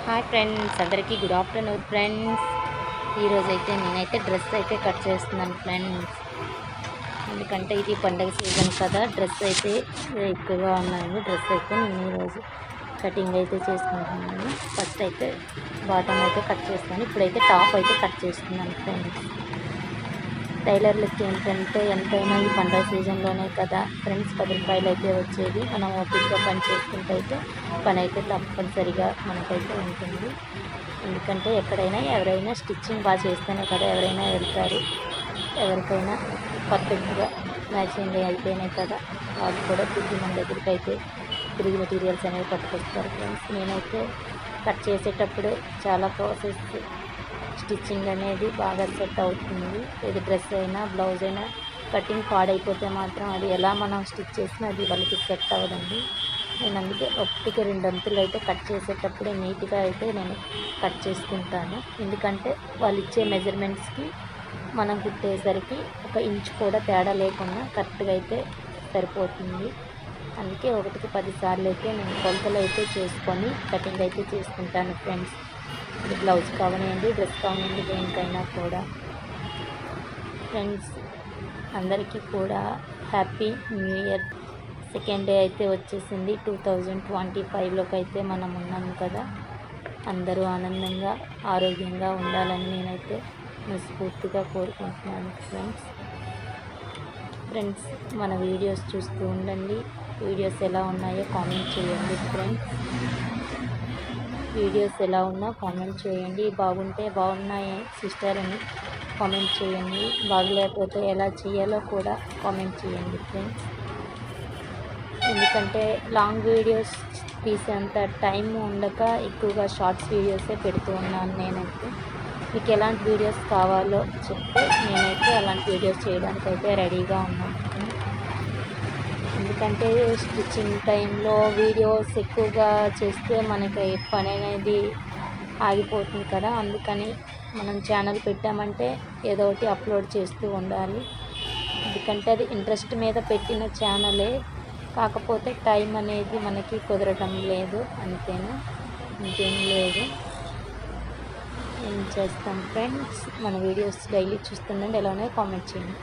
Hi friends, అందరికీ good afternoon friends. ఈరోజైతే నేనైతే డ్రెస్ అయితే కట్ చేస్తున్నాను ఫ్రెండ్స్. ఎందుకంటే ఇది పండగ సీజన్ కదా, డ్రెస్ అయితే ఎక్కువగా ఉన్నాయండి. డ్రెస్ అయితే నేను ఈరోజు కటింగ్ అయితే చేసుకుంటున్నాను. ఫస్ట్ అయితే బాటమ్ అయితే కట్ చేస్తాను, ఇప్పుడైతే టాప్ అయితే కట్ చేస్తున్నాను ఫ్రెండ్స్. టైలర్లకి ఏంటంటే ఎంతైనా ఈ పండగ సీజన్లోనే కదా ఫ్రెండ్స్ 10 రూపాయలు అయితే వచ్చేది. మనం ఓపికగా పని చేసుకుంటే అయితే పని అయితే తప్పనిసరిగా మనకైతే ఉంటుంది. ఎందుకంటే ఎక్కడైనా ఎవరైనా స్టిచ్చింగ్ బాగా చేస్తేనే కదా ఎవరైనా వెళ్తారు. ఎవరికైనా పర్ఫెక్ట్గా మ్యాచింగ్ అయితేనే కదా వాళ్ళు కూడా తిరిగి మన దగ్గరికి అయితే తిరిగి మెటీరియల్స్ అనేవి పట్టుకొస్తారు ఫ్రెండ్స్. నేనైతే కట్ చేసేటప్పుడు చాలా ప్రాసెస్ స్టిచ్చింగ్ అనేది బాగా సెట్ అవుతుంది. ఇది డ్రెస్ అయినా బ్లౌజ్ అయినా కటింగ్ పాడైపోతే మాత్రం అది ఎలా మనం స్టిచ్ చేసినా అది వాళ్ళకి సెట్ అవ్వదండి. నేను అందుకే ఒకటికి 2 అంతులు అయితే కట్ చేసేటప్పుడే నీట్గా అయితే నేను కట్ చేసుకుంటాను. ఎందుకంటే వాళ్ళు ఇచ్చే మెజర్మెంట్స్కి మనం కుట్టేసరికి 1 ఇంచ్ కూడా తేడా లేకుండా కరెక్ట్గా అయితే సరిపోతుంది. అందుకే 1కి 10 సార్లు అయితే నేను కొలతలు అయితే చేసుకొని కటింగ్ అయితే చేసుకుంటాను ఫ్రెండ్స్. ఇది బ్లౌజ్ కావనివ్వండి, డ్రెస్ కావనివ్వండి, దేనికైనా కూడా. ఫ్రెండ్స్ అందరికీ కూడా happy new year. Second day అయితే వచ్చేసింది. 2025లోకి అయితే మనం ఉన్నాము కదా. అందరూ ఆనందంగా ఆరోగ్యంగా ఉండాలని నేనైతే మనస్ఫూర్తిగా కోరుకుంటున్నాను ఫ్రెండ్స్. మన వీడియోస్ చూస్తూ ఉండండి. వీడియోస్ ఎలా ఉన్నాయో కామెంట్ చేయండి ఫ్రెండ్స్. వీడియోస్ ఎలా ఉన్నా కామెంట్ చేయండి. బాగుంటే బాగున్నాయి సిస్టర్ అని కామెంట్ చేయండి. బాగలేకపోతే ఎలా చేయాలో కూడా కామెంట్ చేయండి ఫ్రెండ్స్. ఎందుకంటే లాంగ్ వీడియోస్ తీసేంత టైం ఉండక ఎక్కువగా షార్ట్స్ వీడియోసే పెడుతూ ఉన్నాను నేనైతే. మీకు ఎలాంటి వీడియోస్ కావాలో చెప్తే నేనైతే అలాంటి వీడియోస్ చేయడానికి అయితే రెడీగా ఉన్నాను. ఎందుకంటే స్టిచ్చింగ్ టైంలో వీడియోస్ ఎక్కువగా చేస్తే మనకి పని అనేది ఆగిపోతుంది కదా. అందుకని మనం ఛానల్ పెట్టామంటే ఏదో ఒకటి అప్లోడ్ చేస్తూ ఉండాలి. ఎందుకంటే అది ఇంట్రెస్ట్ మీద పెట్టిన ఛానలే, కాకపోతే టైం అనేది మనకి కుదరటం లేదు, అంతేనా, ఇంకేం లేదు. ఏం చేస్తాం ఫ్రెండ్స్. మన వీడియోస్ డైలీ చూస్తుండండి, ఎలా ఉన్నాయో కామెంట్ చేయండి.